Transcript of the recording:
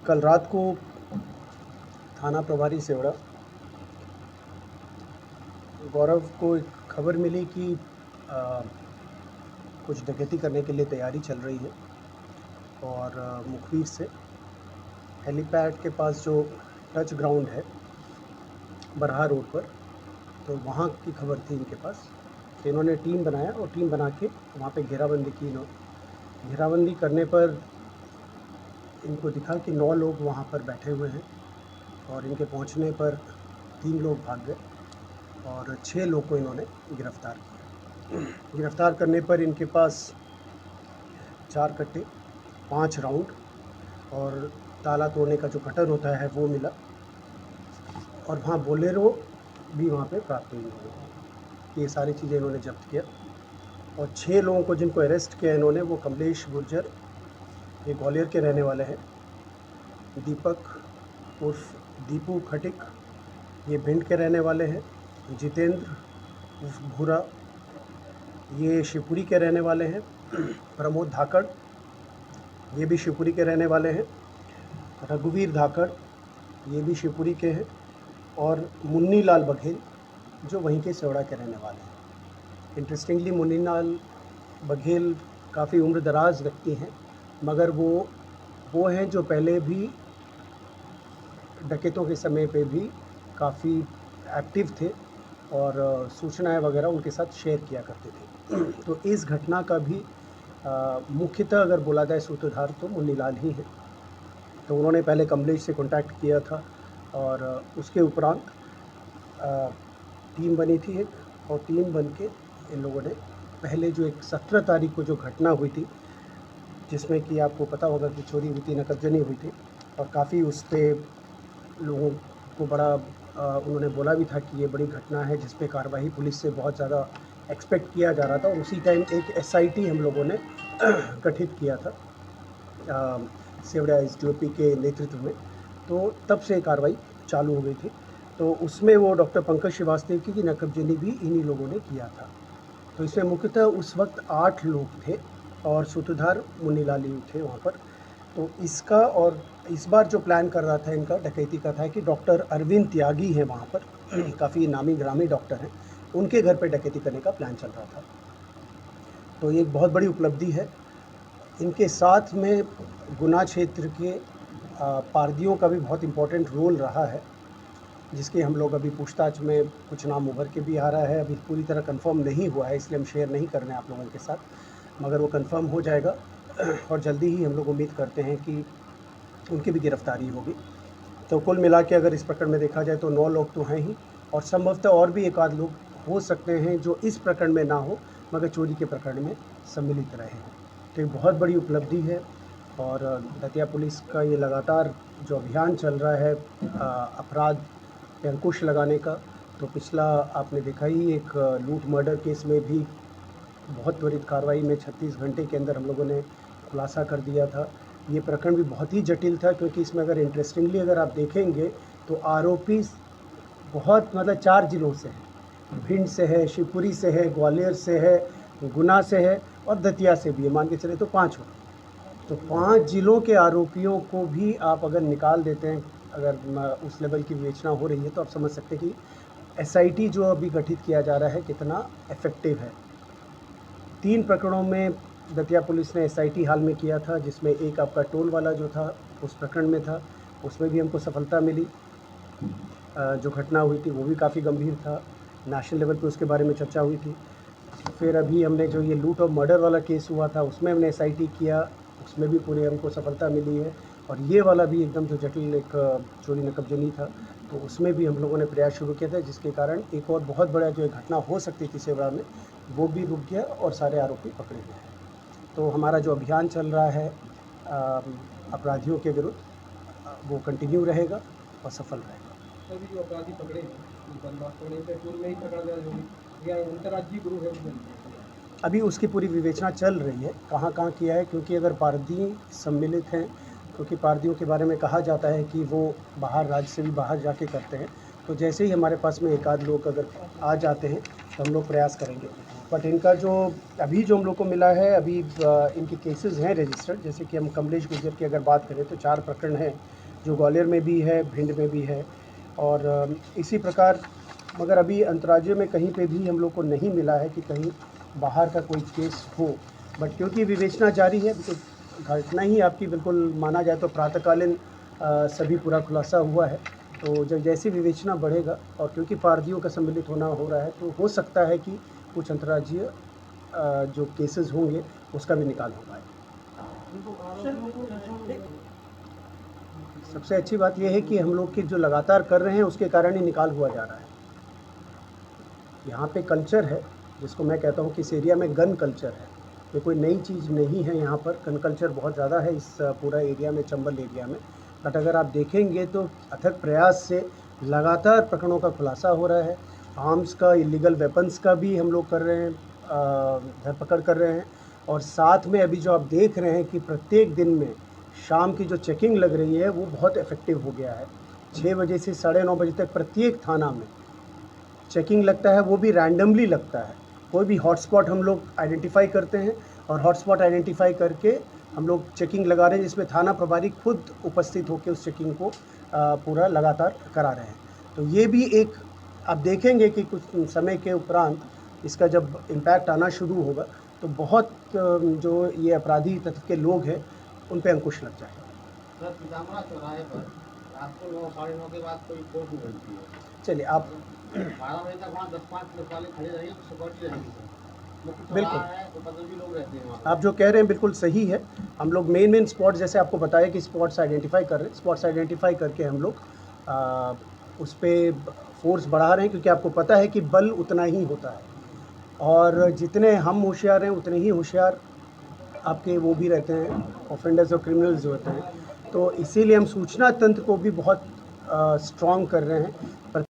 कल रात को थाना प्रभारी सेवड़ा गौरव को एक खबर मिली कि कुछ डकैती करने के लिए तैयारी चल रही है और मुखबिर से हेलीपैड के पास जो टच ग्राउंड है बरहा रोड पर, तो वहाँ की खबर थी इनके पास। तो इन्होंने टीम बनाया और टीम बना के वहाँ पे घेराबंदी की। इन्होंने घेराबंदी करने पर इनको दिखा कि 9 लोग वहाँ पर बैठे हुए हैं और इनके पहुँचने पर 3 लोग भाग गए और 6 लोग को इन्होंने गिरफ़्तार किया। गिरफ़्तार करने पर इनके पास 4 कट्टे, 5 राउंड और ताला तोड़ने का जो कटर होता है वो मिला और वहाँ बोलेरो भी वहाँ पे प्राप्त हुई इन्होंने। ये सारी चीज़ें इन्होंने जब्त किया और 6 लोगों को जिनको अरेस्ट किया इन्होंने, वो कमलेश गुर्जर, ये ग्वालियर के रहने वाले हैं, दीपक उर्फ दीपू खटिक, ये भिंड के रहने वाले हैं, जितेंद्र उर्फ भूरा, ये शिवपुरी के रहने वाले हैं, प्रमोद धाकड़, ये भी शिवपुरी के रहने वाले हैं, रघुवीर धाकड़, ये भी शिवपुरी के हैं, और मुन्नी लाल बघेल जो वहीं के सेवड़ा के रहने वाले हैं। इंटरेस्टिंगली मुन्नी लाल बघेल काफ़ी उम्र दराज व्यक्ति हैं, मगर वो हैं जो पहले भी डकैतों के समय पे भी काफ़ी एक्टिव थे और सूचनाएं वगैरह उनके साथ शेयर किया करते थे। तो इस घटना का भी मुख्यतः अगर बोला जाए सूत्रधार तो मुन्नी लाल ही है। तो उन्होंने पहले कमलेश से कांटेक्ट किया था और उसके उपरांत टीम बनी थी एक, और टीम बन के इन लोगों ने पहले जो एक 17 तारीख को जो घटना हुई थी, जिसमें कि आपको पता होगा कि चोरी हुई थी, नकबजनी हुई थी और काफ़ी उस पर लोगों को बड़ा उन्होंने बोला भी था कि ये बड़ी घटना है जिस पे कार्रवाई पुलिस से बहुत ज़्यादा एक्सपेक्ट किया जा रहा था। और उसी टाइम एक SIT हम लोगों ने गठित किया था सेवड़ा SDOP के नेतृत्व में, तो तब से कार्रवाई चालू हो गई थी। तो उसमें वो डॉक्टर पंकज श्रीवास्तव की नकबजनी भी इन्हीं लोगों ने किया था। तो इसमें मुख्यतः उस वक्त 8 लोग थे और सूत्रधार मुन्नी लाल ही थे वहाँ पर। तो इसका और इस बार जो प्लान कर रहा था इनका डकैती का था कि डॉक्टर अरविंद त्यागी हैं वहाँ पर, काफ़ी नामी ग्रामी डॉक्टर हैं, उनके घर पे डकैती करने का प्लान चल रहा था। तो ये एक बहुत बड़ी उपलब्धि है। इनके साथ में गुना क्षेत्र के पारदियों का भी बहुत इम्पोर्टेंट रोल रहा है, जिसके हम लोग अभी पूछताछ में कुछ नाम उभर के भी आ रहा है। अभी पूरी तरह कंफर्म नहीं हुआ है, इसलिए हम शेयर नहीं कर रहे हैं आप लोगों के साथ, मगर वो कंफर्म हो जाएगा और जल्दी ही हम लोग उम्मीद करते हैं कि उनकी भी गिरफ्तारी होगी। तो कुल मिला के अगर इस प्रकरण में देखा जाए तो 9 लोग तो हैं ही, और संभवतः और भी एक आध लोग हो सकते हैं जो इस प्रकरण में ना हो मगर चोरी के प्रकरण में सम्मिलित रहे हैं। तो एक बहुत बड़ी उपलब्धि है और दतिया पुलिस का ये लगातार जो अभियान चल रहा है अपराध पे अंकुश लगाने का, तो पिछला आपने देखा ही एक लूट मर्डर केस में भी बहुत त्वरित कार्रवाई में 36 घंटे के अंदर हम लोगों ने खुलासा कर दिया था। ये प्रकरण भी बहुत ही जटिल था, क्योंकि इसमें अगर इंटरेस्टिंगली अगर आप देखेंगे तो आरोपी बहुत 4 ज़िलों से है, भिंड से है, शिवपुरी से है, ग्वालियर से है, गुना से है और दतिया से भी है। मान के चले तो 5 हो। तो 5 ज़िलों के आरोपियों को भी आप अगर निकाल देते हैं, अगर उस लेवल की विवेचना हो रही है, तो आप समझ सकते हैं कि SIT जो अभी गठित किया जा रहा है कितना इफ़ेक्टिव है। 3 प्रकरणों में दतिया पुलिस ने SIT हाल में किया था, जिसमें एक आपका टोल वाला जो था उस प्रकरण में था, उसमें भी हमको सफलता मिली। जो घटना हुई थी वो भी काफ़ी गंभीर था, नेशनल लेवल पे उसके बारे में चर्चा हुई थी। फिर अभी हमने जो ये लूट और मर्डर वाला केस हुआ था उसमें हमने SIT किया, उसमें भी पूरी हमको सफलता मिली है। और ये वाला भी एकदम जो जटिल एक चोरी नकबजनी था, तो उसमें भी हम लोगों ने प्रयास शुरू किया था, जिसके कारण एक और बहुत बड़ा जो घटना हो सकती थी सेवड़ा में, वो भी रुक गया और सारे आरोपी पकड़े गए हैं। तो हमारा जो अभियान चल रहा है अपराधियों के विरुद्ध, वो कंटिन्यू रहेगा और सफल रहेगा। सभी जो अपराधी पकड़े हैं, पूर्व में ही पकड़ा गया या अंतर्राज्यीय गुरु है? अभी उसकी पूरी विवेचना चल रही है, कहाँ कहाँ किया है, क्योंकि अगर पारदी सम्मिलित हैं, क्योंकि पारदियों के बारे में कहा जाता है कि वो बाहर राज्य से भी बाहर जाके करते हैं, तो जैसे ही हमारे पास में एक आध लोग अगर आ जाते हैं तो हम लोग प्रयास करेंगे। बट इनका जो अभी जो हम लोग को मिला है, अभी इनके केसेस हैं रजिस्टर्ड। जैसे कि हम कमलेश गुर्जर की अगर बात करें तो 4 प्रकरण हैं जो ग्वालियर में भी है, भिंड में भी है और इसी प्रकार मगर अभी अंतर्राज्य में कहीं पे भी हम लोग को नहीं मिला है कि कहीं बाहर का कोई केस हो। बट क्योंकि विवेचना जारी है, तो घटना ही आपकी बिल्कुल माना जाए तो प्रातःकालीन सभी पूरा खुलासा हुआ है। तो जब जैसी विवेचना बढ़ेगा और क्योंकि पारदियों का सम्मिलित होना हो रहा है, तो हो सकता है कि कुछ अंतर्राज्यीय जो केसेस होंगे उसका भी निकाल हो पाए। सबसे अच्छी बात यह है कि हम लोग की जो लगातार कर रहे हैं उसके कारण ही निकाल हुआ जा रहा है। यहाँ पे कल्चर है जिसको मैं कहता हूँ कि इस एरिया में गन कल्चर है। ये कोई नई चीज़ नहीं है, यहाँ पर गन कल्चर बहुत ज़्यादा है इस पूरा एरिया में, चंबल एरिया में। बट अगर आप देखेंगे तो अथक प्रयास से लगातार प्रकरणों का खुलासा हो रहा है। आर्म्स का, इलीगल वेपन्स का भी हम लोग कर रहे हैं, धरपकड़ कर रहे हैं। और साथ में अभी जो आप देख रहे हैं कि प्रत्येक दिन में शाम की जो चेकिंग लग रही है वो बहुत इफ़ेक्टिव हो गया है। 6 बजे से 9:30 बजे तक प्रत्येक थाना में चेकिंग लगता है, वो भी रैंडमली लगता है। कोई भी हॉटस्पॉट हम लोग आइडेंटिफाई करते हैं और हॉटस्पॉट आइडेंटिफाई करके हम लोग चेकिंग लगा रहे हैं, जिसमें थाना प्रभारी खुद उपस्थित होकर उस चेकिंग को पूरा लगातार करा रहे हैं। तो ये भी एक आप देखेंगे कि कुछ समय के उपरांत इसका जब इम्पैक्ट आना शुरू होगा तो बहुत जो ये अपराधी तत्व के लोग हैं उन पे अंकुश लग जाएगा। सर, पीताम्बरा चौराहे पर रात को 9, 9:30 के बाद कोई फोर्स नहीं बनती है। चलिए आप 12 बजे तक वहाँ 10-5 पुलिस वाले खड़े रहेंगे तो सिक्योरिटी रहेगी सर। मुख्य बिल्कुल। चौराहा है तो 15 भी लोग रहते हैं वहाँ। आप जो कह रहे हैं बिल्कुल सही है। हम लोग मेन स्पॉट, जैसे आपको बताया कि स्पॉट्स आइडेंटिफाई कर रहे हैं, स्पॉट्स आइडेंटिफाई करके हम लोग उस पे फोर्स बढ़ा रहे हैं, क्योंकि आपको पता है कि बल उतना ही होता है और जितने हम होशियार हैं उतने ही होशियार आपके वो भी रहते हैं, ऑफेंडर्स और क्रिमिनल्स जो होते हैं। तो इसीलिए हम सूचना तंत्र को भी बहुत स्ट्रॉन्ग कर रहे हैं।